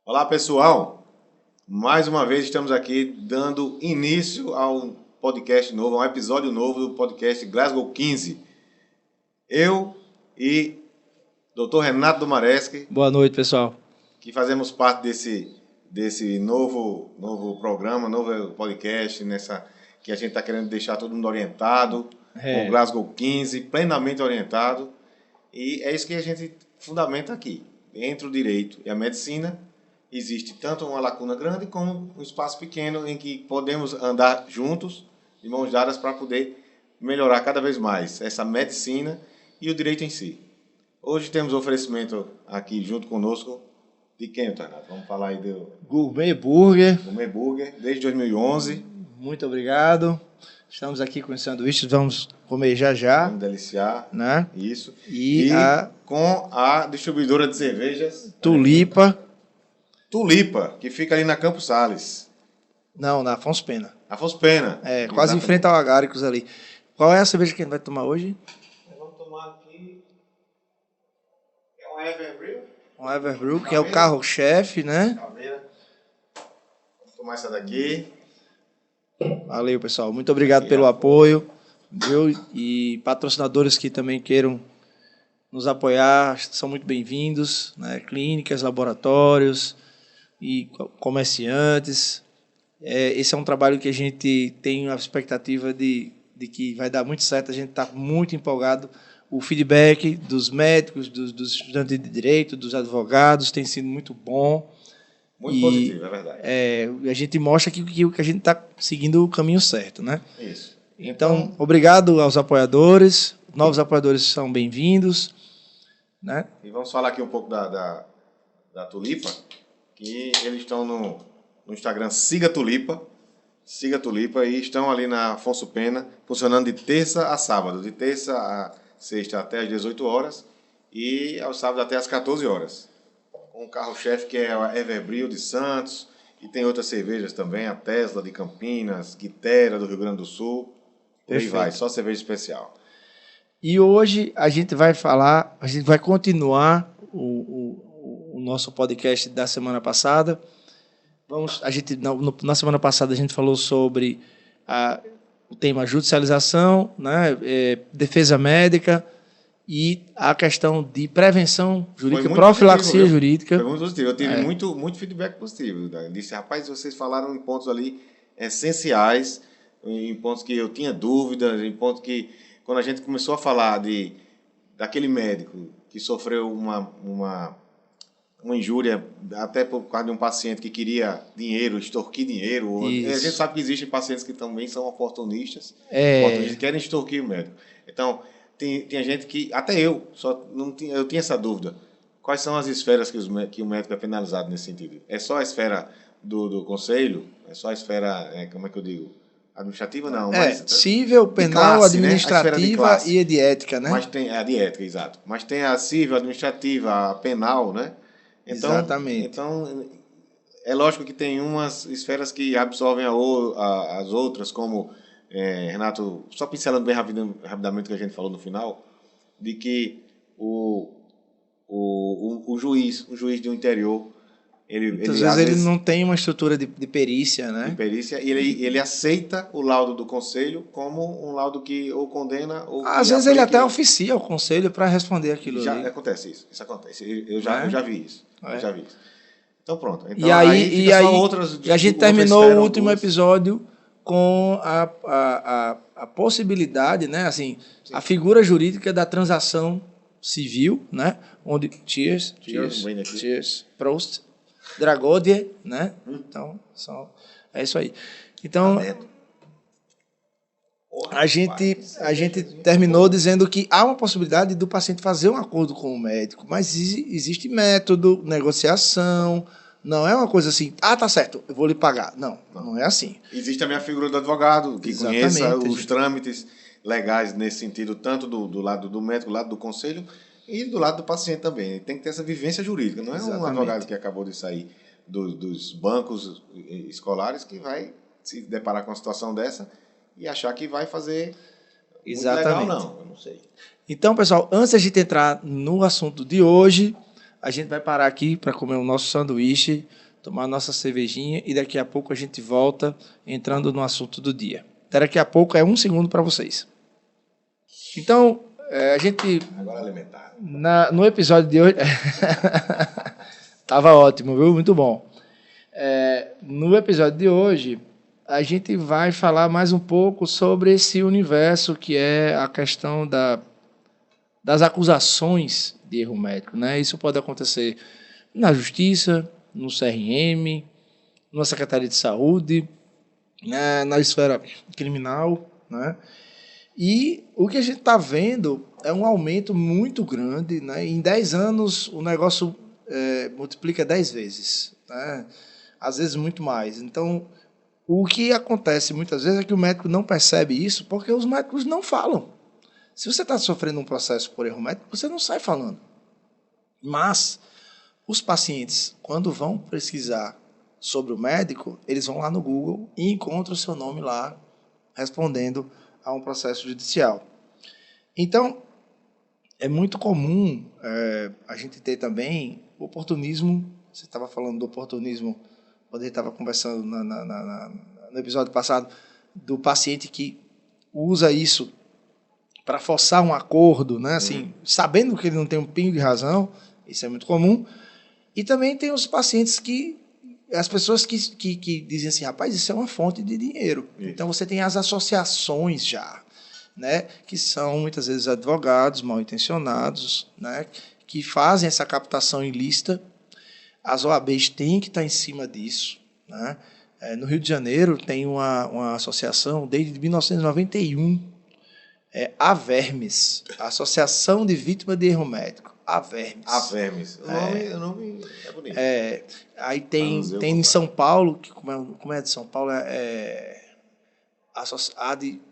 Olá, pessoal. Mais uma vez estamos aqui dando início a um podcast novo, a um episódio novo do podcast Glasgow 15. Eu e Dr. Renato Domareschi. Boa noite, pessoal. Que fazemos parte desse novo programa, novo podcast, que a gente está querendo deixar todo mundo orientado, com o Glasgow 15, plenamente orientado. E é isso que a gente fundamenta aqui. Entre o direito e a medicina, existe tanto uma lacuna grande como um espaço pequeno em que podemos andar juntos, de mãos dadas, para poder melhorar cada vez mais essa medicina e o direito em si. Hoje temos oferecimento aqui junto conosco de quem, Renato? Vamos falar aí do Gourmet Burger. Gourmet Burger, desde 2011. Muito obrigado. Estamos aqui com os sanduíches, vamos comer já. Vamos deliciar, né? Isso. E com a distribuidora de cervejas Tulipa. Tulipa, que fica ali na Campos Sales. Não, na Afonso Pena. Afonso Pena. É, quase em frente ao Agáricos ali. Qual é a cerveja que a gente vai tomar hoje? Vamos tomar aqui... É um Everbrew. Um Everbrew, que é o carro-chefe, né? Vamos tomar essa daqui. Valeu, pessoal. Muito obrigado pelo apoio. E patrocinadores que também queiram nos apoiar, são muito bem-vindos, né? Clínicas, laboratórios e comerciantes. Esse é um trabalho que a gente tem a expectativa de que vai dar muito certo. A gente está muito empolgado. O feedback dos médicos, dos estudantes de direito, dos advogados tem sido muito bom. Muito positivo, é verdade. A gente mostra que a gente está seguindo o caminho certo, né? Isso. Então, obrigado aos apoiadores. Novos apoiadores são bem-vindos, né? E vamos falar aqui um pouco da Tulipa, que eles estão no Instagram, siga Tulipa, e estão ali na Afonso Pena, funcionando de terça a sábado, de terça a sexta até às 18 horas e aos sábados até às 14 horas. Com o carro-chefe que é a Everbrew de Santos, e tem outras cervejas também, a Tesla de Campinas, Guitera do Rio Grande do Sul, e aí vai, só cerveja especial. E hoje a gente vai continuar o nosso podcast da semana passada. Na semana passada a gente falou sobre o tema judicialização, né, defesa médica e a questão de prevenção jurídica, profilaxia jurídica. Foi muito positivo. Eu tive muito feedback positivo. Eu disse, rapaz, vocês falaram em pontos ali essenciais, em pontos que eu tinha dúvidas, em pontos que, quando a gente começou a falar daquele médico que sofreu uma injúria, até por causa de um paciente que queria dinheiro, extorquir dinheiro. Isso. A gente sabe que existem pacientes que também são oportunistas, que querem extorquir o médico. Então, tinha gente que, até eu tinha essa dúvida. Quais são as esferas que o médico é penalizado nesse sentido? É só a esfera do conselho? É só a esfera, como é que eu digo? Administrativa, não. Cível, penal, classe, administrativa, né? e de ética, né? Mas tem a de ética, exato. Mas tem a cível, a administrativa, a penal, né? Então, exatamente. Então, é lógico que tem umas esferas que absorvem as outras, como, Renato, só pincelando bem rapidamente o que a gente falou no final, de que o juiz de um interior, às vezes ele não tem uma estrutura de perícia, né? De perícia, e ele aceita o laudo do conselho como um laudo que ou condena ou... Às vezes ele até oficia o conselho para responder aquilo ali. Acontece isso. Isso acontece. Eu já vi isso. Eu já vi isso. Então pronto. Então, e a gente terminou o último episódio com a possibilidade, né? Assim, a figura jurídica da transação civil, né? Onde cheers, Prost, Dragodie, né? Então, é isso aí. Então, a gente terminou dizendo que há uma possibilidade do paciente fazer um acordo com o médico, mas existe método, negociação, não é uma coisa assim, tá certo, eu vou lhe pagar. Não é assim. Existe também a figura do advogado, que conheça os trâmites legais nesse sentido, tanto do lado do médico, do lado do conselho, e do lado do paciente também. Tem que ter essa vivência jurídica, não é um advogado que acabou de sair dos bancos escolares que vai se deparar com uma situação dessa e achar que vai fazer muito legal, não. Eu não sei. Então, pessoal, antes de a gente entrar no assunto de hoje, a gente vai parar aqui para comer o nosso sanduíche, tomar a nossa cervejinha e daqui a pouco a gente volta entrando no assunto do dia. Daqui a pouco é 1 segundo para vocês. Então, a gente... Agora alimentar. No episódio de hoje... Tava ótimo, viu? Muito bom. No episódio de hoje, a gente vai falar mais um pouco sobre esse universo que é a questão das acusações de erro médico, né? Isso pode acontecer na Justiça, no CRM, na Secretaria de Saúde, né? Na esfera criminal, né? E o que a gente está vendo é um aumento muito grande, né? Em 10 anos, o negócio multiplica 10 vezes, né? Às vezes muito mais. Então, o que acontece muitas vezes é que o médico não percebe isso porque os médicos não falam. Se você está sofrendo um processo por erro médico, você não sai falando. Mas os pacientes, quando vão pesquisar sobre o médico, eles vão lá no Google e encontram o seu nome lá respondendo a um processo judicial. Então, é muito comum a gente ter também oportunismo. Você estava falando do oportunismo quando a gente estava conversando no episódio passado, do paciente que usa isso para forçar um acordo, né? Assim, sabendo que ele não tem um pingo de razão, isso é muito comum. E também tem os pacientes as pessoas que dizem assim, rapaz, isso é uma fonte de dinheiro. Isso. Então você tem as associações já, né? Que são muitas vezes advogados mal intencionados, né? Que fazem essa captação ilícita. As OABs têm que estar em cima disso, né? No Rio de Janeiro tem uma associação desde 1991, AVERMES, Associação de Vítimas de Erro Médico. AVERMES. AVERMES. O nome é bonito. Aí tem em São Paulo, que como é de São Paulo,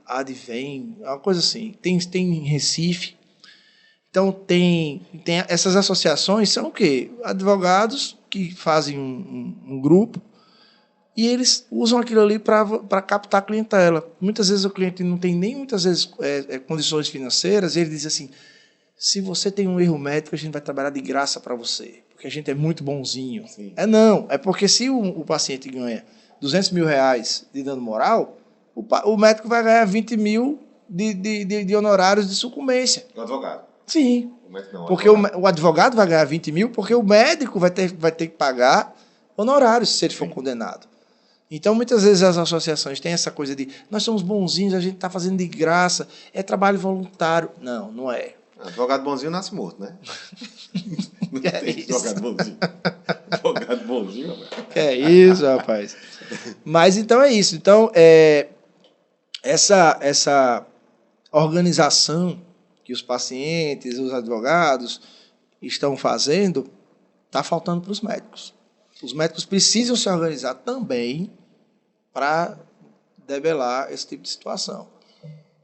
Advém, uma coisa assim. Tem em Recife. Então, tem essas associações, são o quê? Advogados que fazem um grupo e eles usam aquilo ali para captar clientela. Muitas vezes o cliente não tem nem muitas vezes condições financeiras e ele diz assim, se você tem um erro médico, a gente vai trabalhar de graça para você, porque a gente é muito bonzinho. Sim. Não, é porque se o paciente ganha 200 mil reais de dano moral, o médico vai ganhar 20 mil de honorários de sucumbência. O advogado. Sim, porque o advogado vai ganhar 20 mil, porque o médico vai ter que pagar honorários se ele for condenado. Então, muitas vezes as associações têm essa coisa de nós somos bonzinhos, a gente está fazendo de graça, é trabalho voluntário. Não, não é. Advogado bonzinho nasce morto, né? Não tem advogado bonzinho. Advogado bonzinho, rapaz. É isso, rapaz. Mas então é isso. Então, essa organização que os pacientes, os advogados estão fazendo, está faltando para os médicos. Os médicos precisam se organizar também para debelar esse tipo de situação.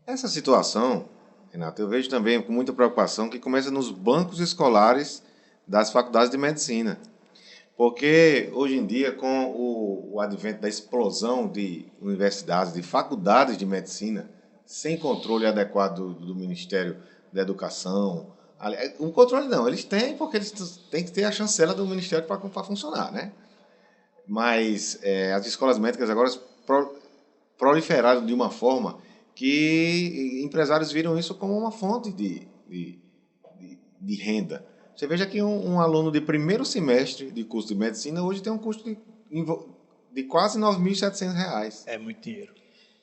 Essa situação, Renato, eu vejo também com muita preocupação que começa nos bancos escolares das faculdades de medicina. Porque, hoje em dia, com o advento da explosão de universidades, de faculdades de medicina, sem controle adequado do Ministério da Educação. Um controle não, eles têm, porque eles têm que ter a chancela do Ministério para funcionar, né? Mas as escolas médicas agora proliferaram de uma forma que empresários viram isso como uma fonte de renda. Você veja que um aluno de primeiro semestre de curso de medicina hoje tem um custo de quase R$ 9.700. É muito dinheiro.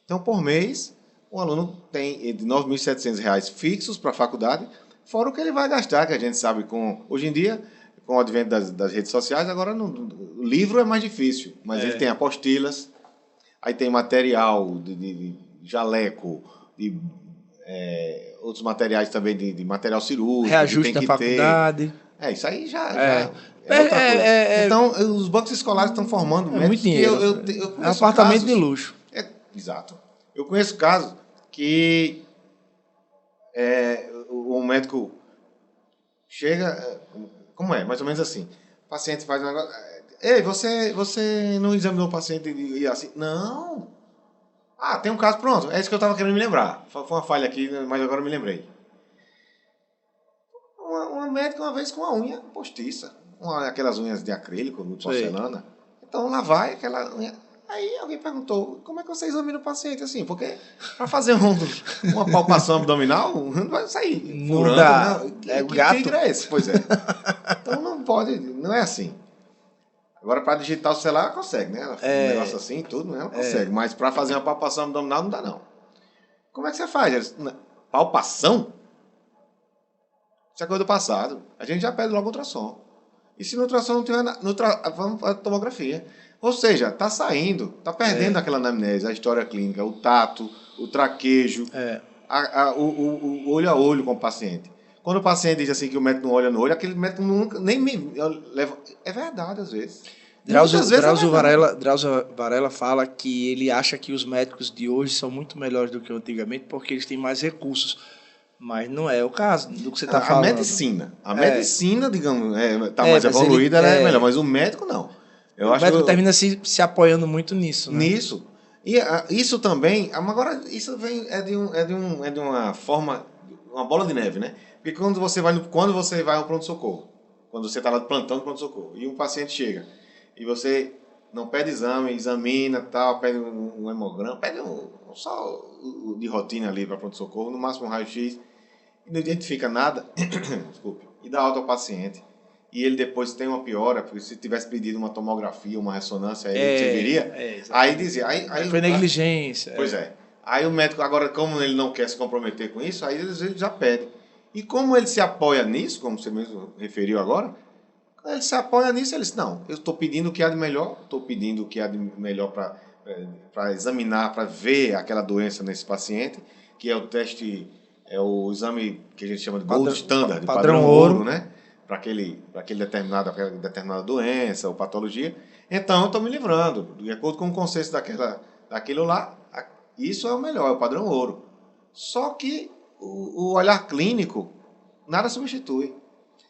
Então, por mês, um aluno tem de R$ 9.700 fixos para a faculdade, fora o que ele vai gastar, que a gente sabe, hoje em dia, com o advento das redes sociais, agora o livro é mais difícil, mas ele tem apostilas, aí tem material de jaleco, outros materiais também de material cirúrgico. Reajuste da faculdade. Isso aí já é outra coisa. Então, os bancos escolares estão formando muito dinheiro. É um apartamento de luxo. Exato. Eu conheço casos que o médico chega, como é? Mais ou menos assim. O paciente faz um negócio. Ei, você não examinou o paciente e assim? Não. Tem um caso, pronto. É isso que eu estava querendo me lembrar. Foi uma falha aqui, mas agora eu me lembrei. Uma médica uma vez com a unha postiça. Aquelas unhas de acrílico, de porcelana. Então lá vai aquela unha. Aí alguém perguntou, como é que você examina o paciente assim? Porque para fazer uma palpação abdominal, não vai sair não dá. Né? Que tigre é esse? Pois é. Então não pode, não é assim. Agora para digitar o celular consegue, né? Um negócio assim, tudo, né? Ela consegue. Mas para fazer uma palpação abdominal não dá não. Como é que você faz? Palpação? Isso é coisa do passado. A gente já pede logo ultrassom. E se no ultrassom não tiver vamos para a tomografia. Ou seja, está saindo, está perdendo aquela anamnese, a história clínica, o tato, o traquejo, o olho a olho com o paciente. Quando o paciente diz assim que o médico não olha no olho, aquele médico nunca nem me leva. É verdade, às vezes. Drauzio Varela fala que ele acha que os médicos de hoje são muito melhores do que antigamente porque eles têm mais recursos. Mas não é o caso do que você está falando. A medicina, digamos, está mais evoluída, ela é melhor, mas o médico não. O médico termina se apoiando muito nisso, né? Nisso. E isso também, agora isso vem de uma forma, uma bola de neve, né? Porque quando você vai ao pronto-socorro, quando você está lá de plantão de pronto-socorro, e um paciente chega, e você não pede exame, examina, tal, pede um hemograma, pede só de rotina ali para pronto-socorro, no máximo um raio-x, e não identifica nada, desculpe, e dá alta ao paciente. E ele depois tem uma piora, porque se tivesse pedido uma tomografia, uma ressonância, aí você viria. Aí dizia. Aí foi negligência. Pois é. Aí o médico, agora, como ele não quer se comprometer com isso, aí ele já pede. E como ele se apoia nisso, como você mesmo referiu agora, ele se apoia nisso, ele diz, não, eu estou pedindo o que há de melhor, para examinar, para ver aquela doença nesse paciente, que é o teste, é o exame que a gente chama de gold standard, padrão ouro, né? Para aquela determinada doença ou patologia. Então, eu estou me livrando. De acordo com o consenso daquilo lá, isso é o melhor, é o padrão ouro. Só que o olhar clínico nada substitui.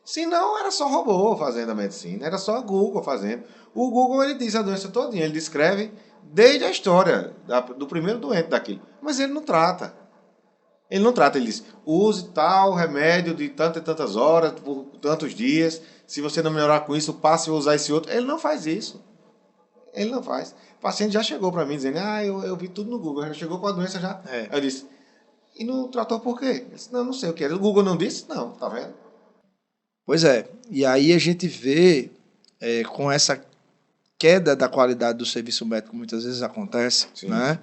Senão, era só robô fazendo a medicina, era só Google fazendo. O Google, ele diz a doença todinha, ele descreve desde a história do primeiro doente daquilo. Mas ele não trata. Ele não trata, ele diz, use tal remédio de tantas e tantas horas, por tantos dias, se você não melhorar com isso, passe a usar esse outro. Ele não faz isso. Ele não faz. O paciente já chegou para mim dizendo, eu vi tudo no Google, já chegou com a doença já. Aí eu disse, e não tratou por quê? Ele disse, não sei o que. O Google não disse? Não, tá vendo? Pois é, e aí a gente vê com essa queda da qualidade do serviço médico, muitas vezes acontece, né?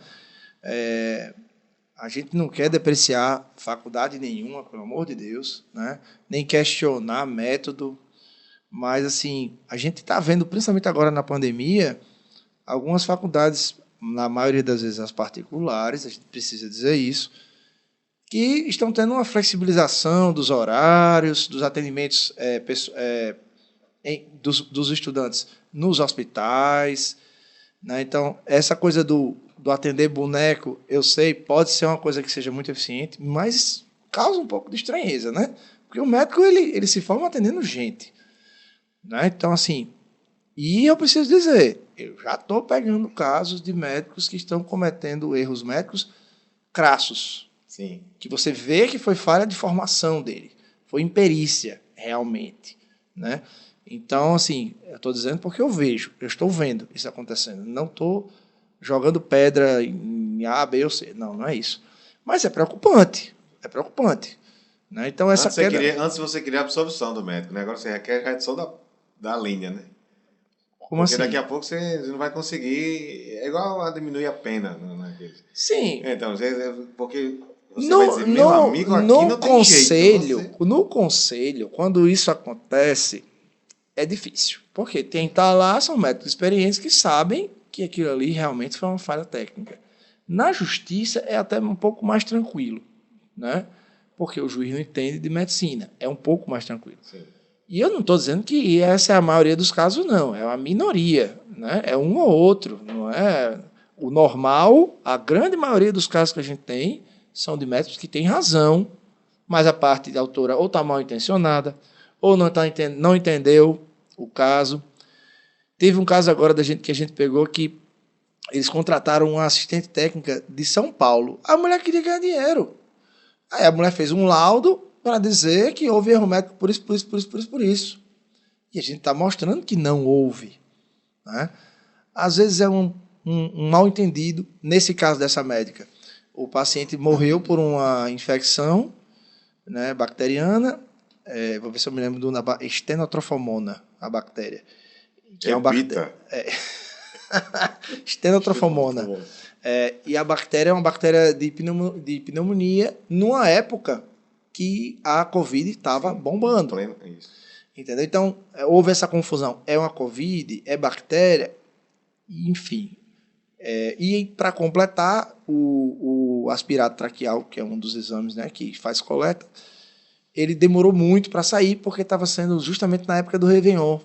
A gente não quer depreciar faculdade nenhuma, pelo amor de Deus, né? Nem questionar método, mas assim, a gente está vendo, principalmente agora na pandemia, algumas faculdades, na maioria das vezes as particulares, a gente precisa dizer isso, que estão tendo uma flexibilização dos horários, dos atendimentos dos estudantes nos hospitais, né? Então, essa coisa do atender boneco, eu sei, pode ser uma coisa que seja muito eficiente, mas causa um pouco de estranheza, né? Porque o médico, ele se forma atendendo gente, né? Então, assim, e eu preciso dizer, eu já estou pegando casos de médicos que estão cometendo erros médicos crassos. Sim. Que você vê que foi falha de formação dele, foi imperícia, realmente, né? Então, assim, eu estou dizendo porque eu estou vendo isso acontecendo. Não estou jogando pedra em A, B ou C. Não é isso. Mas é preocupante. Né? Então, essa Antes você queria a absorção do médico, né? Agora você requer a redução da linha, né? Como porque assim? Daqui a pouco você não vai conseguir... É igual a diminuir a pena. Né? Sim. Então, porque... Você vai dizer, meu amigo, aqui não tem jeito. No conselho, quando isso acontece, é difícil. Porque quem está lá são médicos experientes que sabem que aquilo ali realmente foi uma falha técnica. Na justiça é até um pouco mais tranquilo, né? Porque o juiz não entende de medicina. É um pouco mais tranquilo. Sim. E eu não estou dizendo que essa é a maioria dos casos, não. É uma minoria, né? É um ou outro. Não é o normal. A grande maioria dos casos que a gente tem são de médicos que têm razão, mas a parte da autora ou está mal intencionada, ou não entendeu o caso. Teve um caso agora que a gente pegou que eles contrataram uma assistente técnica de São Paulo. A mulher queria ganhar dinheiro. Aí a mulher fez um laudo para dizer que houve erro médico por isso. E a gente está mostrando que não houve. Né? Às vezes é um mal entendido. Nesse caso dessa médica, o paciente morreu por uma infecção, né, bacteriana. Vou ver se eu me lembro do Stenotrofomona, a bactéria. Que é uma bactéria. Stenotrofomona. E a bactéria é uma bactéria de pneumonia numa época que a Covid estava bombando. Isso. Entendeu? Então, houve essa confusão. É uma Covid? É bactéria? Enfim. E para completar, o aspirado traqueal, que é um dos exames, né, que faz coleta, ele demorou muito para sair, porque estava sendo justamente na época do Réveillon,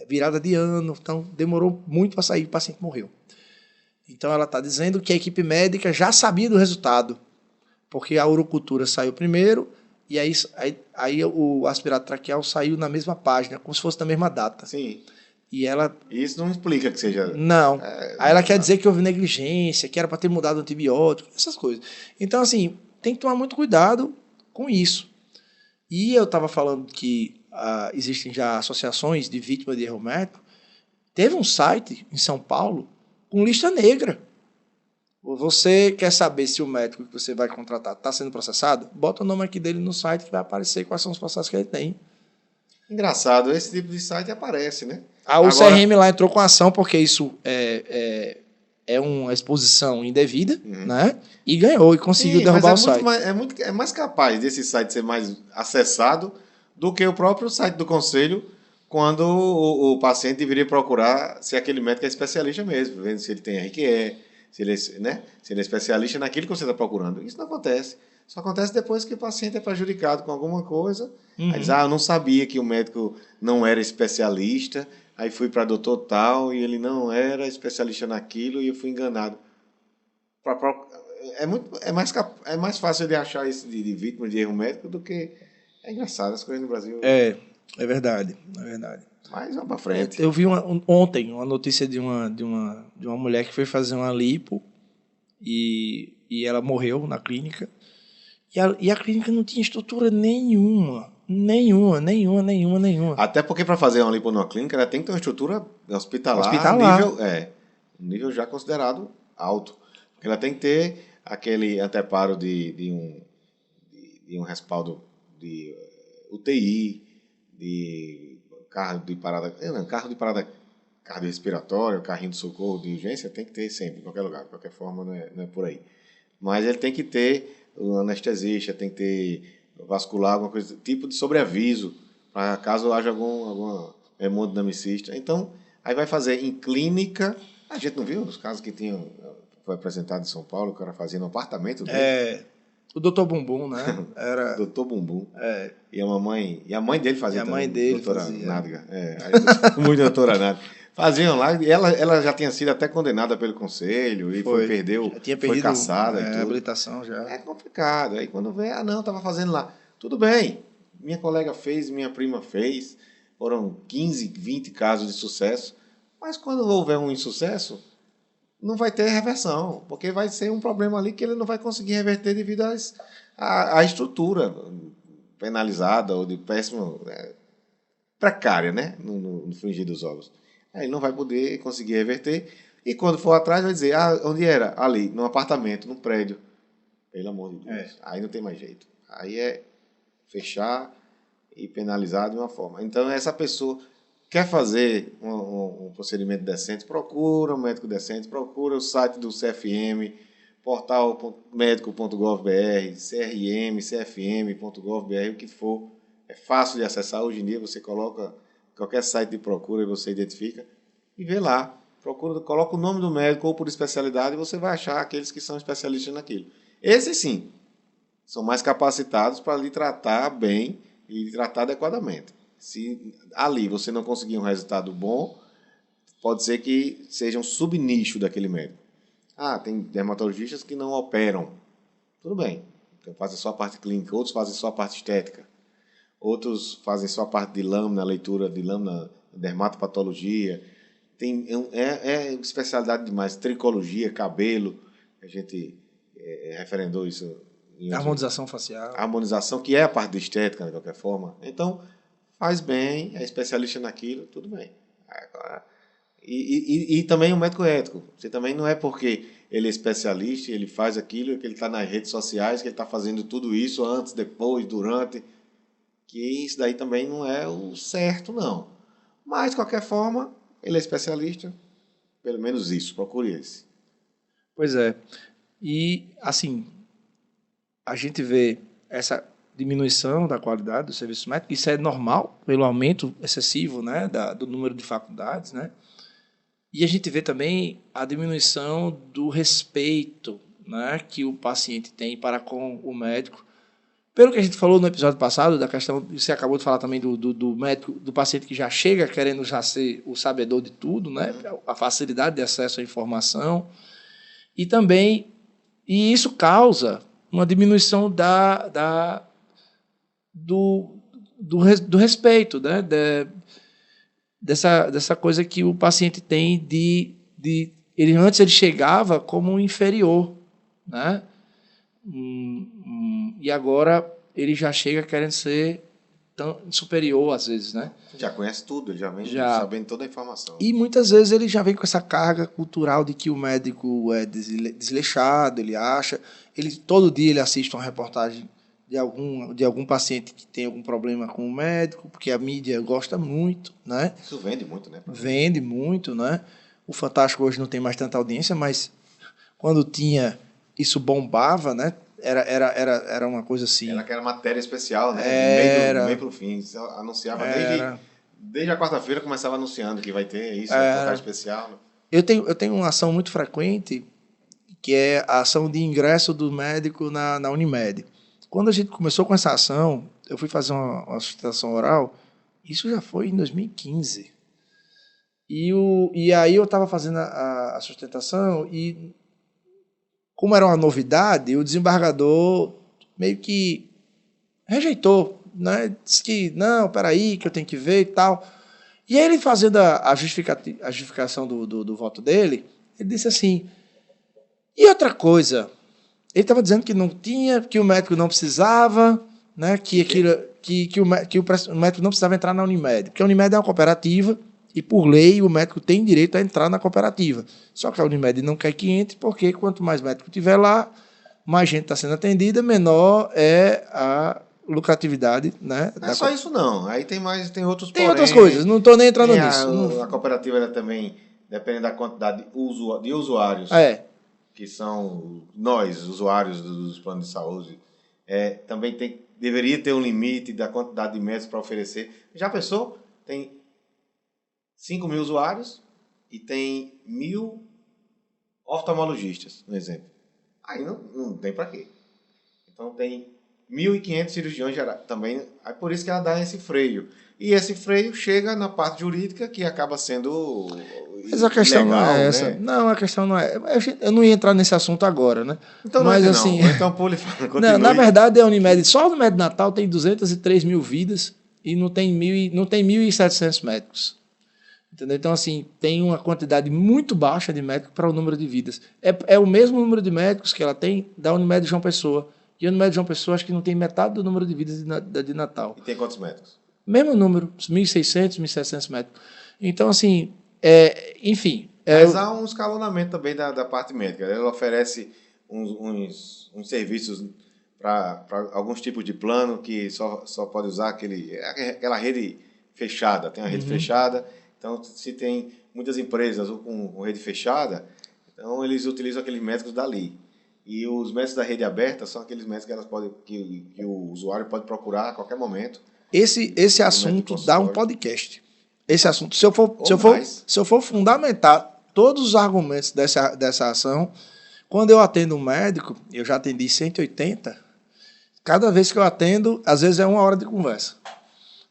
virada de ano, então demorou muito para sair, o paciente morreu. Então ela está dizendo que a equipe médica já sabia do resultado, porque a urocultura saiu primeiro, e aí o aspirado traqueal saiu na mesma página, como se fosse na mesma data. Sim. E ela... Isso não explica que seja... Não. Aí ela quer dizer que houve negligência, que era para ter mudado o antibiótico, essas coisas. Então, assim, tem que tomar muito cuidado com isso. E eu estava falando que existem já associações de vítimas de erro médico. Teve um site em São Paulo com lista negra. Você quer saber se o médico que você vai contratar está sendo processado? Bota o nome aqui dele no site que vai aparecer quais são os processos que ele tem. Engraçado, esse tipo de site aparece, né? O CRM lá entrou com ação porque isso é uma exposição indevida, né? E ganhou, e conseguiu derrubar o site. É mais capaz desse site ser mais acessado do que o próprio site do conselho, quando o paciente deveria procurar se aquele médico é especialista mesmo, vendo se ele tem RQE, se ele é especialista naquilo que você está procurando. Isso não acontece. Só acontece depois que o paciente é prejudicado com alguma coisa. Aí diz, eu não sabia que o médico não era especialista, aí fui para doutor tal e ele não era especialista naquilo e eu fui enganado. É mais fácil de achar isso de vítima de erro médico do que... É engraçado as coisas no Brasil. É verdade. Mas vamos para frente. Eu vi ontem uma notícia de uma mulher que foi fazer uma lipo e ela morreu na clínica. E a clínica não tinha estrutura nenhuma. Até porque para fazer uma lipo numa clínica, ela tem que ter uma estrutura hospitalar. Um nível já considerado alto. Porque ela tem que ter aquele anteparo de um respaldo de UTI, de carro de parada cardiorrespiratória, carrinho de socorro, de urgência, tem que ter sempre, em qualquer lugar. De qualquer forma, não é por aí. Mas ele tem que ter o anestesista, tem que ter vascular, alguma coisa, tipo de sobreaviso, para caso haja alguma hemodinamicista. Então, aí vai fazer em clínica. A gente não viu os casos que foi apresentado em São Paulo, o cara fazia no apartamento dele. O Dr. Bumbum, né? Era... Dr. Bumbum. E a mãe dele fazia também. A mãe dele doutora fazia. Nádega. Muito doutora Nádega. Faziam lá, e ela já tinha sido até condenada pelo conselho, e foi caçada e tudo. Reabilitação já. É complicado. Aí quando vê, estava fazendo lá. Tudo bem, minha colega fez, minha prima fez, foram 15, 20 casos de sucesso, mas quando houver um insucesso, não vai ter reversão, porque vai ser um problema ali que ele não vai conseguir reverter devido à estrutura penalizada ou de péssimo, precária, né, no frigir dos ovos. Aí ele não vai poder conseguir reverter. E quando for atrás, vai dizer, onde era? Ali, num apartamento, num prédio. Pelo amor de Deus. Aí não tem mais jeito. Aí é fechar e penalizar de uma forma. Então, essa pessoa quer fazer um procedimento decente, procura um médico decente, procura o site do CFM, portal.medico.gov.br, CRM, CFM.gov.br, o que for. É fácil de acessar. Hoje em dia, você coloca qualquer site de procura e você identifica e vê lá. Coloca o nome do médico ou por especialidade e você vai achar aqueles que são especialistas naquilo. Esses sim são mais capacitados para lhe tratar bem e lhe tratar adequadamente. Se ali você não conseguir um resultado bom, pode ser que seja um subnicho daquele médico. Tem dermatologistas que não operam. Tudo bem. Então fazem só a parte clínica, outros fazem só a parte estética. Outros fazem só a parte de lâmina, leitura de lâmina, dermatopatologia. É especialidade demais. Tricologia, cabelo. A gente referendou isso Harmonização facial. Harmonização, que é a parte da estética, de qualquer forma. Então, faz bem, é especialista naquilo, tudo bem. Agora, e também o médico ético. Você também não é porque ele é especialista, ele faz aquilo, que ele está nas redes sociais, que ele está fazendo tudo isso antes, depois, durante, que isso daí também não é o certo, não. Mas, de qualquer forma, ele é especialista, pelo menos isso, procure esse. Pois é. E, assim, a gente vê essa diminuição da qualidade do serviço médico, isso é normal pelo aumento excessivo, né, do número de faculdades, né? E a gente vê também a diminuição do respeito, né, que o paciente tem para com o médico. Pelo que a gente falou no episódio passado, da questão, você acabou de falar também do médico, do paciente que já chega querendo já ser o sabedor de tudo, né, a facilidade de acesso à informação. E também, e isso causa uma diminuição do respeito, né, dessa coisa que o paciente tem antes ele chegava como um inferior, né? E agora ele já chega querendo ser tão superior às vezes, né? Já conhece tudo, ele já vem sabendo toda a informação. E muitas vezes ele já vem com essa carga cultural de que o médico é desleixado, ele acha, todo dia ele assiste uma reportagem de algum paciente que tem algum problema com o médico, porque a mídia gosta muito, né? Isso vende muito, né? Vende muito, né? O Fantástico hoje não tem mais tanta audiência, mas quando tinha, isso bombava, né? Era uma coisa assim. Era aquela matéria especial, né? Do meio para o fim. Anunciava desde a quarta-feira, começava anunciando que vai ter isso, reportagem especial. Eu tenho uma ação muito frequente, que é a ação de ingresso do médico na Unimed. Quando a gente começou com essa ação, eu fui fazer uma sustentação oral, isso já foi em 2015. E aí eu estava fazendo a sustentação e, como era uma novidade, o desembargador meio que rejeitou, né? Disse que, não, peraí, que eu tenho que ver e tal. E aí ele, fazendo a justificação do voto dele, ele disse assim, e outra coisa... Ele estava dizendo que não tinha, que o médico não precisava, né, que o médico não precisava entrar na Unimed, porque a Unimed é uma cooperativa e, por lei, o médico tem direito a entrar na cooperativa. Só que a Unimed não quer que entre, porque quanto mais médico tiver lá, mais gente está sendo atendida, menor é a lucratividade, né? Não é só isso, não. Aí tem outros Tem outras coisas, não estou nem entrando nisso. A cooperativa ela também depende da quantidade de usuários. Que são nós, usuários dos planos de saúde, também deveria ter um limite da quantidade de médicos para oferecer. Já pensou? Tem 5 mil usuários e tem 1.000 oftalmologistas, um exemplo. Aí não tem para quê. Então tem 1.500 cirurgiões gerais também. É por isso que ela dá esse freio. E esse freio chega na parte jurídica, que acaba sendo... Mas a questão ilegal, não é essa. Né? Não, a questão não é... Eu não ia entrar nesse assunto agora, né? Então mas, não é assim, não. Então, Poli, não, na verdade, a Unimed, só a Unimed Natal tem 203 mil vidas e não tem 1.700 médicos. Entendeu? Então, assim, tem uma quantidade muito baixa de médicos para o número de vidas. É o mesmo número de médicos que ela tem da Unimed João Pessoa. E a Unimed João Pessoa acho que não tem metade do número de vidas de Natal. E tem quantos médicos? Mesmo número, 1.600, 1.700 médicos. Então, assim, enfim... Mas há um escalonamento também da parte médica. Ela oferece uns serviços para alguns tipos de plano que só pode usar aquela rede fechada. Tem uma rede fechada. Então, se tem muitas empresas com rede fechada, então eles utilizam aqueles médicos dali. E os médicos da rede aberta são aqueles médicos que o usuário pode procurar a qualquer momento. Esse assunto dá um podcast. Esse assunto, se eu for fundamentar todos os argumentos dessa ação, quando eu atendo um médico, eu já atendi 180, cada vez que eu atendo, às vezes é 1 hora de conversa.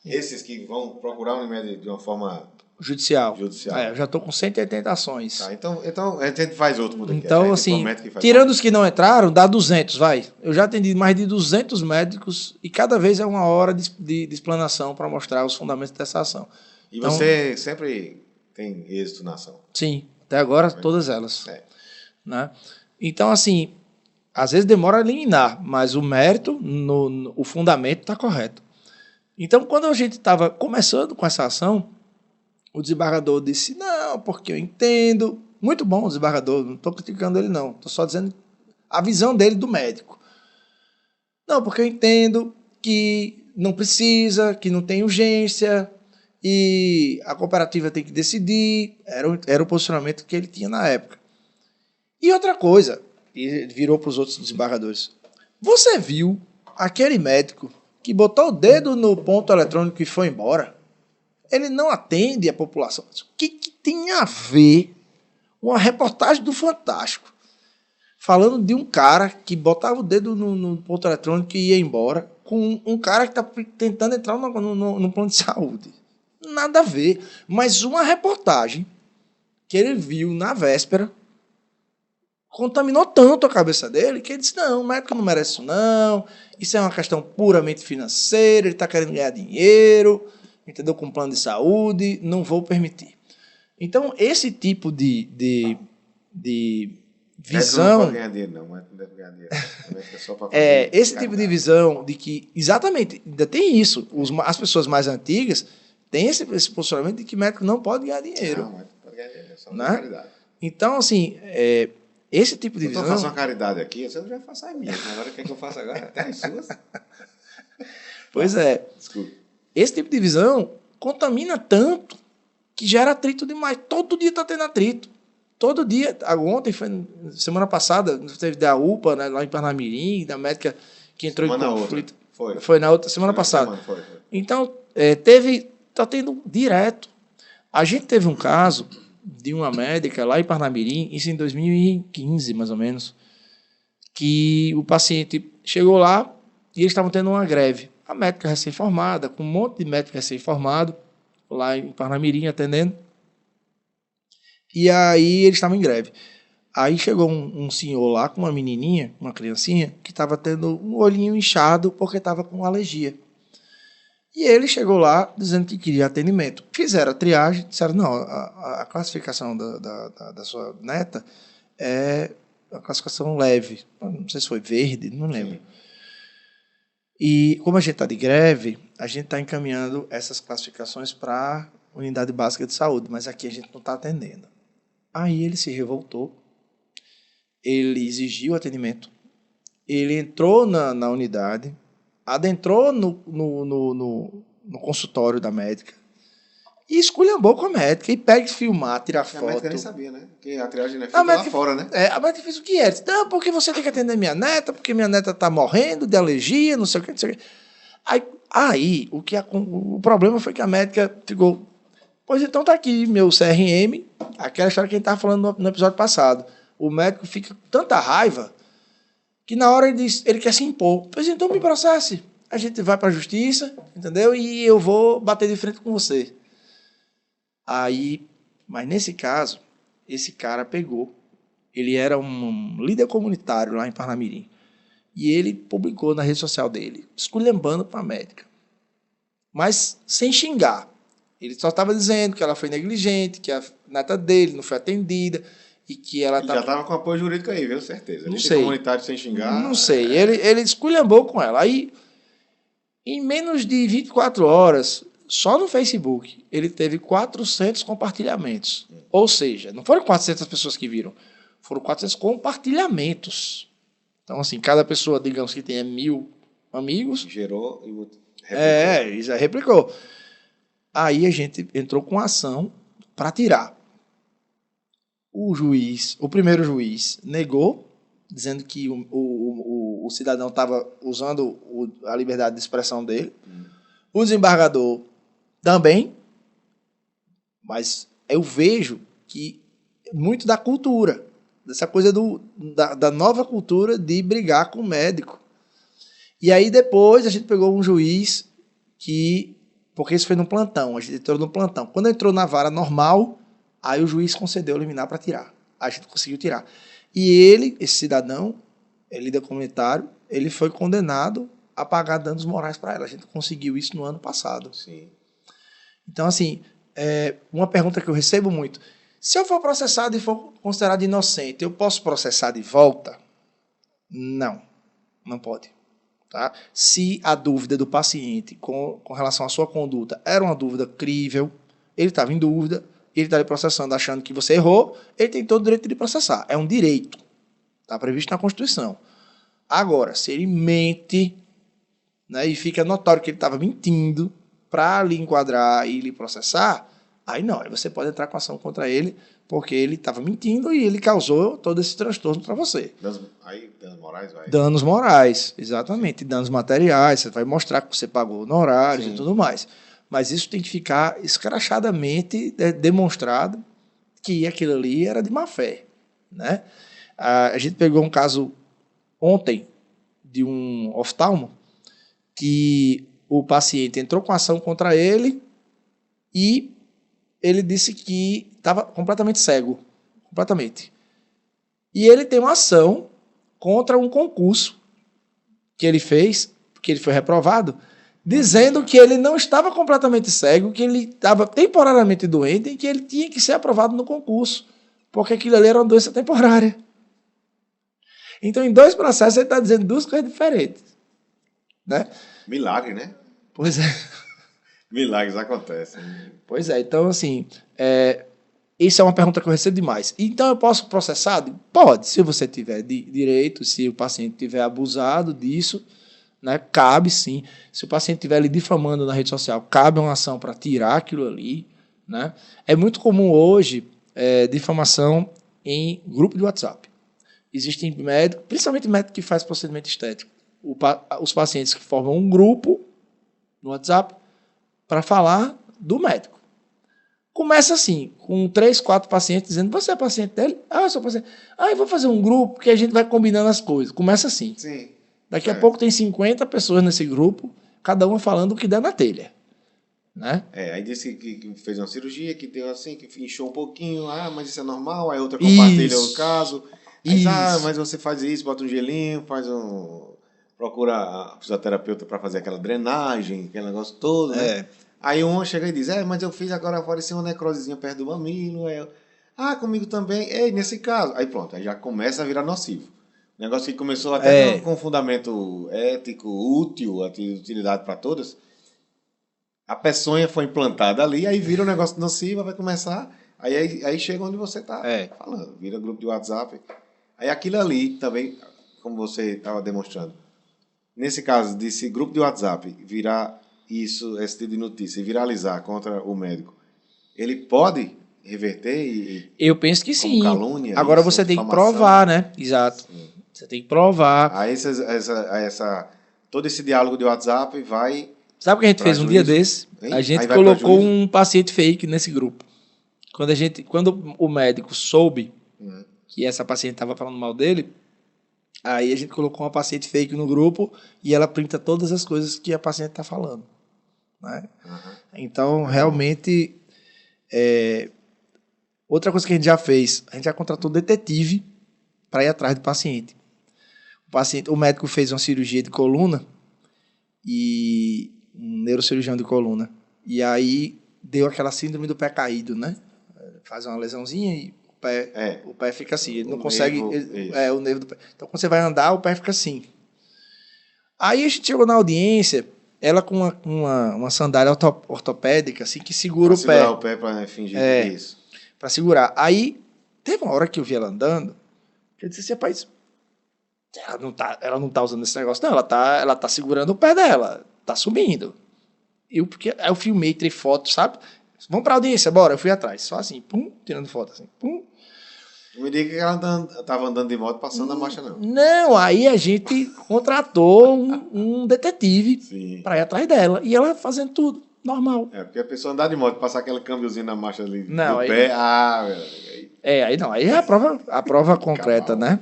Esses que vão procurar um remédio de uma forma... Judicial. Eu já estou com 180 ações. Tá, então a gente faz outro podcast. Então, assim, tirando os que não entraram, dá 200, vai. Eu já atendi mais de 200 médicos e cada vez é 1 hora de explanação para mostrar os fundamentos dessa ação. E então, você sempre tem êxito na ação? Sim, até agora todas elas. Né? Então, assim, Às vezes demora a eliminar, mas o mérito, o fundamento está correto. Então, quando a gente estava começando com essa ação, o desembargador disse, não, porque eu entendo. Muito bom o desembargador, não estou criticando ele não, estou só dizendo a visão dele do médico. Não, porque eu entendo que não precisa, que não tem urgência e a cooperativa tem que decidir. Era o posicionamento que ele tinha na época. E outra coisa, e virou para os outros desembargadores. Você viu aquele médico que botou o dedo no ponto eletrônico e foi embora? Ele não atende a população. O que tem a ver uma reportagem do Fantástico falando de um cara que botava o dedo no ponto eletrônico e ia embora com um cara que está tentando entrar no plano de saúde? Nada a ver. Mas uma reportagem que ele viu na véspera contaminou tanto a cabeça dele que ele disse, não, o médico não merece isso não, isso é uma questão puramente financeira, ele está querendo ganhar dinheiro, entendeu, com plano de saúde, não vou permitir. Então, esse tipo de visão... Não pode ganhar dinheiro, não, mas não deve ganhar dinheiro. É só para esse tipo de visão de que, exatamente, ainda tem isso, as pessoas mais antigas têm esse posicionamento de que médico não pode ganhar dinheiro. Não, mas não pode ganhar dinheiro, é só né? caridade. Então, assim... esse tipo de visão... Eu faço uma caridade aqui, você já faz as minhas. Agora o que é que eu faço agora? Até as suas. Pois é. Desculpa. Esse tipo de visão contamina tanto que gera atrito demais. Todo dia está tendo atrito. Todo dia. Ontem, semana passada, teve da UPA, né, lá em Parnamirim, da médica que entrou em conflito. Foi na outra semana passada. Foi. Então, está tendo direto. A gente teve um caso de uma médica lá em Parnamirim, isso em 2015, mais ou menos, que o paciente chegou lá e eles estavam tendo uma greve. A médica recém-formada, com um monte de médico recém-formado, lá em Parnamirim atendendo, e aí eles estavam em greve. Aí chegou um senhor lá com uma menininha, uma criancinha, que estava tendo um olhinho inchado porque estava com alergia. E ele chegou lá dizendo que queria atendimento. Fizeram a triagem, disseram, não, a classificação da sua neta é a classificação leve. Não sei se foi verde, não lembro. E como a gente está de greve, a gente está encaminhando essas classificações para a unidade básica de saúde, mas aqui a gente não está atendendo. Aí ele se revoltou, ele exigiu atendimento, ele entrou na unidade, adentrou no consultório da médica e esculhambou com a médica e pega filmar, tirar foto. A médica nem sabia, né? Porque a triagem é feita lá fora, né? A médica fez o que é? Disse, não, porque você tem que atender minha neta, porque minha neta está morrendo de alergia, não sei o que, não sei o que. Aí o problema foi que a médica ficou, pois então tá aqui meu CRM, aquela história que a gente estava falando no episódio passado. O médico fica com tanta raiva que na hora ele quer se impor. Pois então me processe. A gente vai para a justiça, entendeu? E eu vou bater de frente com você. Aí, mas nesse caso, esse cara pegou. Ele era um líder comunitário lá em Parnamirim. E ele publicou na rede social dele, esculhambando para a médica. Mas sem xingar. Ele só estava dizendo que ela foi negligente, que a neta dele não foi atendida... E que ela já estava com apoio jurídico aí, viu? Certeza. Não sei. Comunitário sem xingar. Não sei. Ele esculhambou com ela. Aí, em menos de 24 horas, só no Facebook, ele teve 400 compartilhamentos. Ou seja, não foram 400 pessoas que viram, foram 400 compartilhamentos. Então, assim, cada pessoa, digamos que tenha 1000 amigos... Gerou e replicou. Já replicou. Aí a gente entrou com ação para tirar. O primeiro juiz, negou, dizendo que o cidadão estava usando a liberdade de expressão dele. O desembargador também, mas eu vejo que muito da cultura, dessa coisa da nova cultura de brigar com o médico. E aí depois a gente pegou um juiz porque isso foi no plantão, a gente entrou no plantão. Quando entrou na vara normal, aí o juiz concedeu liminar para tirar. A gente conseguiu tirar. E ele, esse cidadão, líder comunitário, ele foi condenado a pagar danos morais para ela. A gente conseguiu isso no ano passado. Sim. Então, assim, uma pergunta que eu recebo muito. Se eu for processado e for considerado inocente, eu posso processar de volta? Não pode. Tá? Se a dúvida do paciente com relação à sua conduta era uma dúvida crível, ele estava em dúvida, ele está processando achando que você errou, ele tem todo o direito de processar. É um direito. Está previsto na Constituição. Agora, se ele mente, né, e fica notório que ele estava mentindo para lhe enquadrar e lhe processar, aí não, aí você pode entrar com ação contra ele, porque ele estava mentindo e ele causou todo esse transtorno para você. Danos morais, vai? Danos morais, exatamente. Danos materiais, você vai mostrar que você pagou honorários e tudo mais. Mas isso tem que ficar escrachadamente demonstrado que aquilo ali era de má fé. Né? A gente pegou um caso ontem de um oftalmo que o paciente entrou com ação contra ele e ele disse que estava completamente cego. Completamente. E ele tem uma ação contra um concurso que ele fez, que ele foi reprovado, dizendo que ele não estava completamente cego, que ele estava temporariamente doente e que ele tinha que ser aprovado no concurso, porque aquilo ali era uma doença temporária. Então, em 2 processos, ele está dizendo 2 coisas diferentes. Né? Milagre, né? Pois é. Milagres acontecem. Pois é, então, assim, isso é uma pergunta que eu recebo demais. Então, eu posso processar? Pode, se você tiver direito, se o paciente tiver abusado disso, né, cabe sim. Se o paciente estiver ali difamando na rede social, cabe uma ação para tirar aquilo ali. Né? É muito comum hoje difamação em grupo de WhatsApp. Existem médicos, principalmente médico que faz procedimento estético, os pacientes que formam um grupo no WhatsApp para falar do médico. Começa assim, com 3, 4 pacientes dizendo, você é paciente dele? Ah, eu sou paciente. Ah, eu vou fazer um grupo que a gente vai combinando as coisas. Começa assim. Sim. Daqui a pouco tem 50 pessoas nesse grupo, cada uma falando o que der na telha. Né? Aí disse que fez uma cirurgia, que deu assim, que inchou um pouquinho, mas isso é normal, aí outra compartilha o caso. Aí, mas você faz isso, bota um gelinho, procura a fisioterapeuta para fazer aquela drenagem, aquele negócio todo, né? Aí uma chega e diz, mas eu fiz agora, apareceu uma necrosezinha perto do mamilo. Aí comigo também. Nesse caso. Aí pronto, aí já começa a virar nocivo. O negócio que começou até com fundamento ético, útil, utilidade para todas. A peçonha foi implantada ali, aí vira um negócio nocivo, vai começar. Aí chega onde você está falando, vira grupo de WhatsApp. Aí aquilo ali também, como você estava demonstrando, nesse caso, desse grupo de WhatsApp virar esse tipo de notícia e viralizar contra o médico, ele pode reverter eu penso que sim. Calúnia, agora você tem que provar, né? Exato. Sim. Você tem que provar. Aí todo esse diálogo de WhatsApp vai... Sabe o que a gente fez um dia desse? Hein? A gente colocou um paciente fake nesse grupo. Quando o médico soube que essa paciente estava falando mal dele, aí a gente colocou uma paciente fake no grupo e ela printa todas as coisas que a paciente está falando. Né? Então, realmente, outra coisa que a gente já fez, a gente já contratou detetive para ir atrás do paciente. O médico fez uma cirurgia de coluna, e um neurocirurgião de coluna, e aí deu aquela síndrome do pé caído, né? Faz uma lesãozinha e o pé fica assim, ele não consegue... o nervo do pé. Então, quando você vai andar, o pé fica assim. Aí a gente chegou na audiência, ela com uma sandália ortopédica, assim, que segura o pé. Segurar o pé para fingir que é isso. Para segurar. Aí, teve uma hora que eu vi ela andando, que eu disse assim, rapaz, ela não tá usando esse negócio, não, ela tá segurando o pé dela, tá subindo. Aí eu filmei, tirei foto, sabe? Vamos pra audiência, bora. Eu fui atrás, só assim, pum, tirando foto, assim, pum. Não me diga que ela estava andando de moto passando a marcha, não. Não, aí a gente contratou um detetive para ir atrás dela. E ela fazendo tudo, normal. Porque a pessoa andar de moto, passar aquele câmbiozinho na marcha ali não, do aí, pé, aí é a prova concreta, né?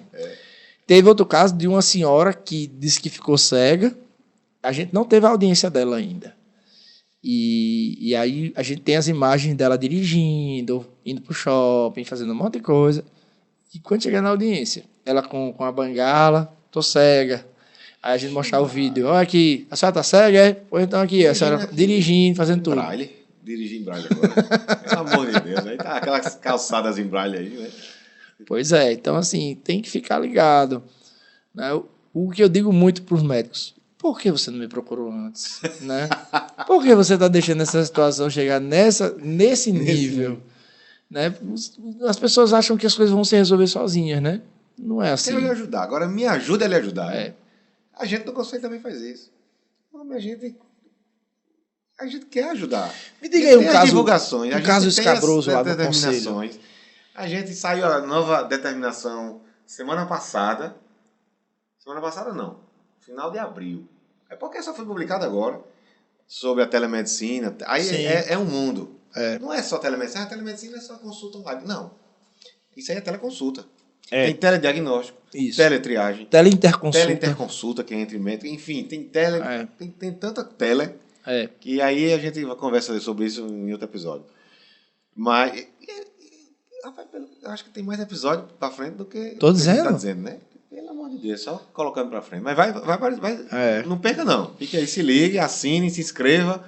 Teve outro caso de uma senhora que disse que ficou cega. A gente não teve a audiência dela ainda. E aí a gente tem as imagens dela dirigindo, indo pro shopping, fazendo um monte de coisa. E quando chegar na audiência, ela com a bengala, tô cega. Aí a gente mostrar o vídeo. Olha aqui, a senhora tá cega, é? Pois então aqui, a senhora dirigindo, fazendo tudo. Dirigir em braille agora. Pelo amor de Deus, aí tá aquelas calçadas em braille aí, né? Pois é, então assim, tem que ficar ligado. Né? O que eu digo muito para os médicos, por que você não me procurou antes? Né? Por que você está deixando essa situação chegar nesse nível? Né? As pessoas acham que as coisas vão se resolver sozinhas, né? Não é assim. Quero lhe ajudar. Agora, me ajuda a lhe ajudar. É. A gente do Conselho também faz isso. A gente quer ajudar. Me diga aí tem as divulgações. um caso escabroso lá do determinações. Conselho. A gente saiu a nova determinação semana passada. Semana passada não. Final de abril. É porque só foi publicado agora. Sobre a telemedicina. Aí é um mundo. Não é só telemedicina. A telemedicina é só consulta online. Não. Isso aí é teleconsulta. Tem telediagnóstico. Isso. Teletriagem. Teleinterconsulta, que é entre médicos. Enfim, tem tem tanta tele que aí a gente conversa sobre isso em outro episódio. Mas rapaz, eu acho que tem mais episódio pra frente do que tô dizendo. Tá dizendo, né? Pelo amor de Deus, só colocando pra frente. Mas vai não perca não. Fique aí, se ligue, assine, se inscreva,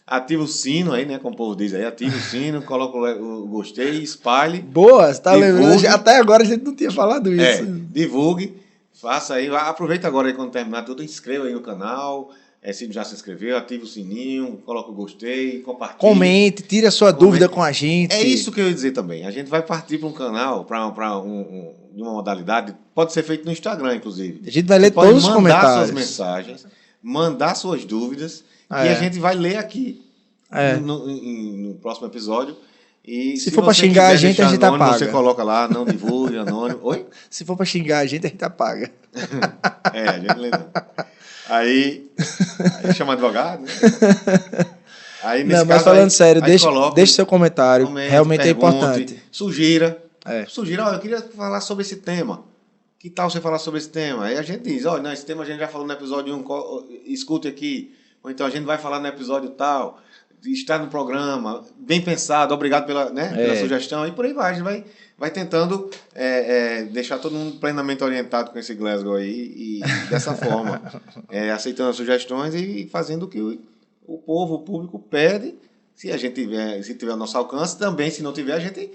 ativa o sino aí, né? Como o povo diz aí, ativa o sino, coloca o gostei, espalhe. Boa, você tá lembrando? Até agora a gente não tinha falado isso. Divulgue, faça aí, aproveita agora aí quando terminar tudo, inscreva aí no canal. Se já se inscreveu, ative o sininho, coloca o gostei, compartilhe. Comente, tire a sua dúvida com a gente. É isso que eu ia dizer também. A gente vai partir para um canal, para uma modalidade, pode ser feito no Instagram, inclusive. A gente vai ler todos os comentários. Mandar suas mensagens, mandar suas dúvidas, e a gente vai ler aqui no próximo episódio. E se for para xingar a gente anônimo, apaga. Você coloca lá, não divulgue, anônimo. Oi? Se for para xingar a gente apaga. A gente lê não. Aí chama advogado, né? Aí, nesse não, mas caso, falando sério, deixe seu comentário. Realmente é importante. Sugira. Sugira, olha, eu queria falar sobre esse tema. Que tal você falar sobre esse tema? Aí a gente diz, olha, não, esse tema a gente já falou no episódio 1, escute aqui. Ou então a gente vai falar no episódio tal. Está no programa, bem pensado, obrigado pela sugestão. E por aí vai, a gente vai tentando deixar todo mundo plenamente orientado com esse Glasgow aí, e dessa forma, aceitando as sugestões e fazendo o que o povo, o público pede. Se a gente tiver ao nosso alcance, também, se não tiver, a gente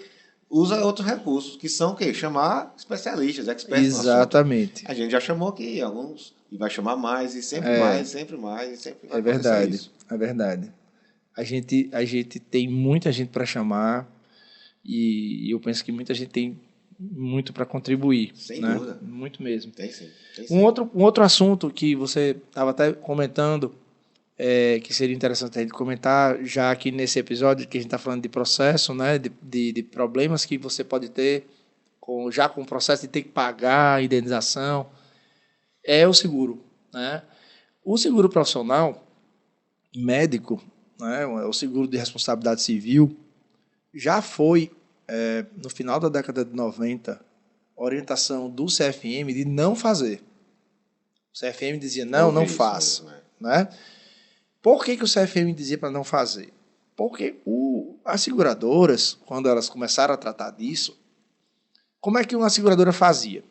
usa outros recursos, que são o quê? Chamar especialistas, experts. Exatamente. A gente já chamou aqui alguns, e vai chamar mais, e sempre mais, sempre mais, e sempre vai verdade, isso. É verdade. A gente tem muita gente para chamar e eu penso que muita gente tem muito para contribuir. Sem dúvida. Muito mesmo. Tem sim. Um outro assunto que você estava até comentando, que seria interessante a gente comentar, já aqui nesse episódio que a gente está falando de processo, né, de problemas que você pode ter com o processo de ter que pagar a indenização, é o seguro. Né? O seguro profissional médico, né, o seguro de responsabilidade civil, já foi, no final da década de 90, orientação do CFM de não fazer. O CFM dizia, não faça. Né? Por que o CFM dizia para não fazer? Porque as seguradoras, quando elas começaram a tratar disso, como é que uma seguradora fazia?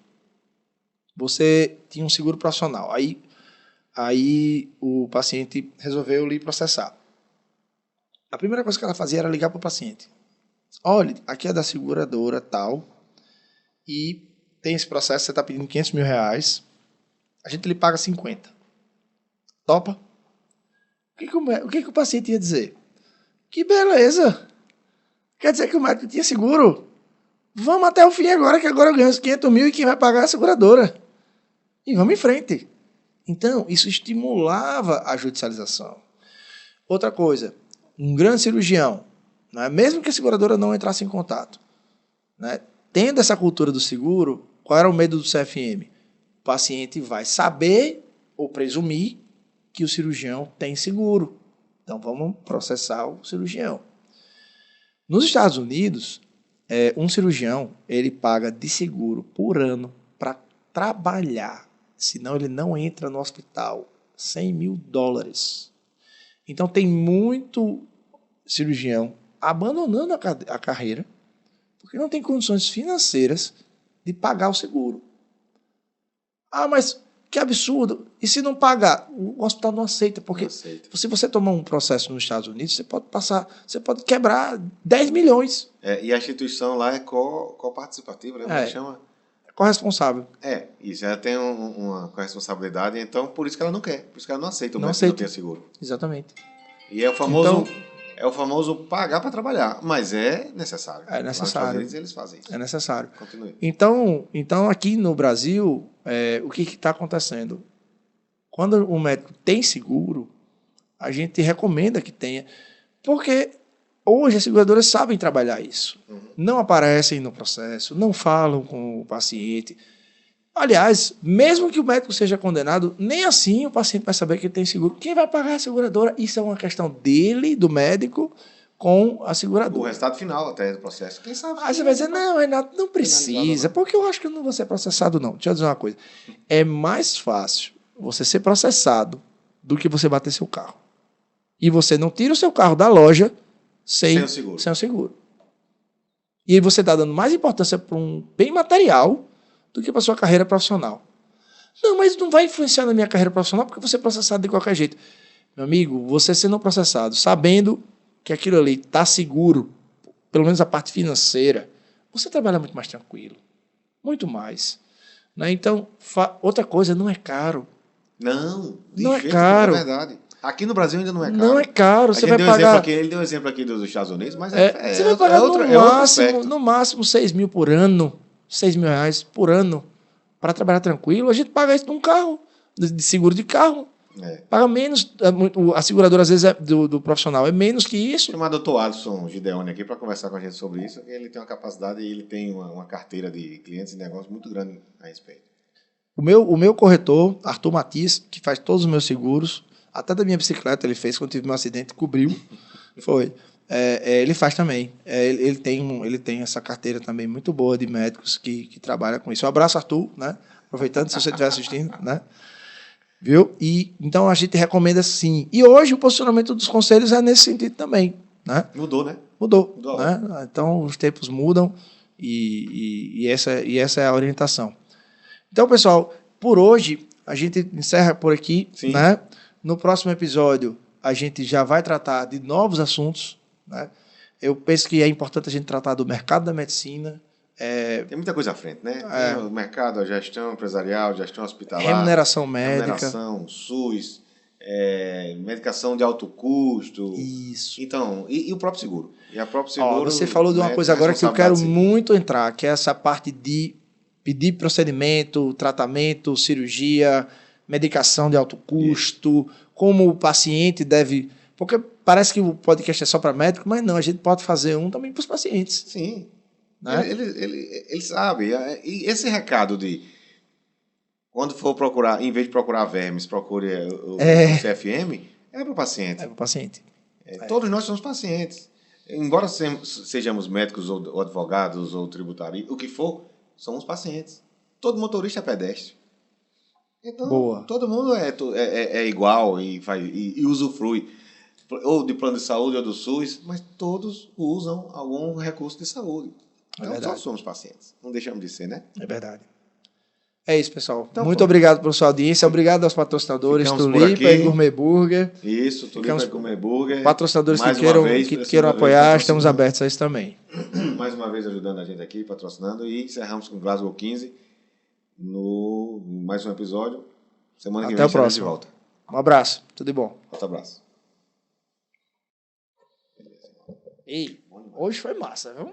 Você tinha um seguro profissional, aí o paciente resolveu lhe processar. A primeira coisa que ela fazia era ligar para o paciente. Olha, aqui é da seguradora tal, e tem esse processo, você está pedindo R$500 mil, a gente lhe paga 50. Topa? O que o paciente ia dizer? Que beleza! Quer dizer que o médico tinha seguro? Vamos até o fim agora, que agora eu ganho os 500 mil e quem vai pagar é a seguradora. E vamos em frente. Então, isso estimulava a judicialização. Outra coisa, um grande cirurgião, né, mesmo que a seguradora não entrasse em contato, né, tendo essa cultura do seguro, qual era o medo do CFM? O paciente vai saber ou presumir que o cirurgião tem seguro. Então, vamos processar o cirurgião. Nos Estados Unidos, um cirurgião ele paga de seguro por ano para trabalhar, senão ele não entra no hospital. $100 mil. Então, tem muito cirurgião abandonando a carreira porque não tem condições financeiras de pagar o seguro. Ah, mas que absurdo. E se não pagar? O hospital não aceita, porque se você tomar um processo nos Estados Unidos, você pode quebrar 10 milhões. E a instituição lá é coparticipativa, né? Como chama? corresponsável. Isso, ela tem uma corresponsabilidade, então por isso que ela não quer, por isso que ela não aceita o Não médico que aceita. não tenha seguro. Exatamente. E é o famoso pagar para trabalhar, mas é necessário. É necessário. Lá nos Estados Unidos eles fazem isso. É necessário. Continue. Então, aqui no Brasil, o que está acontecendo? Quando o médico tem seguro, a gente recomenda que tenha, porque hoje as seguradoras sabem trabalhar isso. Não aparecem no processo, não falam com o paciente. Aliás, mesmo que o médico seja condenado, nem assim o paciente vai saber que ele tem seguro. Quem vai pagar a seguradora? Isso é uma questão dele, do médico, com a seguradora. O resultado final até do processo. Quem sabe? Aí você vai dizer, não, Renato, não precisa, porque eu acho que eu não vou ser processado, não. Deixa eu dizer uma coisa. É mais fácil você ser processado do que você bater seu carro. E você não tira o seu carro da loja sem o seguro. E aí você está dando mais importância para um bem material do que para a sua carreira profissional. Não, mas não vai influenciar na minha carreira profissional porque você é processado de qualquer jeito. Meu amigo, você sendo processado, sabendo que aquilo ali está seguro, pelo menos a parte financeira, você trabalha muito mais tranquilo. Muito mais. Né? Então, outra coisa, não é caro. Não é caro. É verdade. Aqui no Brasil ainda não é caro. Não é caro. Você vai pagar... Ele deu um exemplo aqui dos Estados Unidos, mas você vai pagar no máximo 6 mil por ano, 6 mil reais por ano, para trabalhar tranquilo. A gente paga isso num carro, de seguro de carro. Paga menos, a seguradora às vezes do profissional é menos que isso. Vou chamar o Dr. Alisson Gideone aqui para conversar com a gente sobre isso. Ele tem uma capacidade e ele tem uma carteira de clientes e negócios muito grande a respeito. O meu corretor, Arthur Matias, que faz todos os meus seguros, até da minha bicicleta ele fez quando tive meu acidente, cobriu. Foi. Ele faz também. Ele tem essa carteira também muito boa de médicos que trabalham com isso. Um abraço, Arthur, né? Aproveitando, se você estiver assistindo, né? Viu? E então a gente recomenda sim. E hoje o posicionamento dos conselhos é nesse sentido também, né? Mudou, né? Mudou, né? Então os tempos mudam e essa é a orientação. Então, pessoal, por hoje a gente encerra por aqui, sim. Né? No próximo episódio a gente já vai tratar de novos assuntos, né? Eu penso que é importante a gente tratar do mercado da medicina. Tem muita coisa à frente, né? O mercado, a gestão empresarial, gestão hospitalar. Remuneração médica. Remuneração, SUS, medicação de alto custo. Isso. Então, e o próprio seguro. E a próprio seguro. Você falou de uma coisa agora que eu quero muito entrar, que é essa parte de pedir procedimento, tratamento, cirurgia, medicação de alto custo, como o paciente deve... Porque parece que o podcast é só para médico, mas não, a gente pode fazer um também para os pacientes. Sim. Né? Ele sabe. E esse recado de quando for procurar, em vez de procurar vermes, procure o CFM, é para o paciente. É para o paciente. Todos nós somos pacientes. Embora sejamos médicos ou advogados ou tributários, o que for, somos pacientes. Todo motorista é pedestre. Então, Boa. Todo mundo é igual e usufrui ou de plano de saúde ou do SUS, mas todos usam algum recurso de saúde. Então, todos somos pacientes. Não deixamos de ser, né? É verdade. É isso, pessoal. Então, muito obrigado pela sua audiência. Obrigado aos patrocinadores, Tulipa e Gourmet Burger. Isso, Tulipa e Gourmet Burger. Patrocinadores que queiram apoiar, estamos abertos a isso também. Mais uma vez ajudando a gente aqui, patrocinando. E encerramos com Glasgow 15 no mais um episódio. Semana que vem estaremos de volta. Um abraço. Tudo de bom. Outro abraço. Ei, hoje foi massa, viu?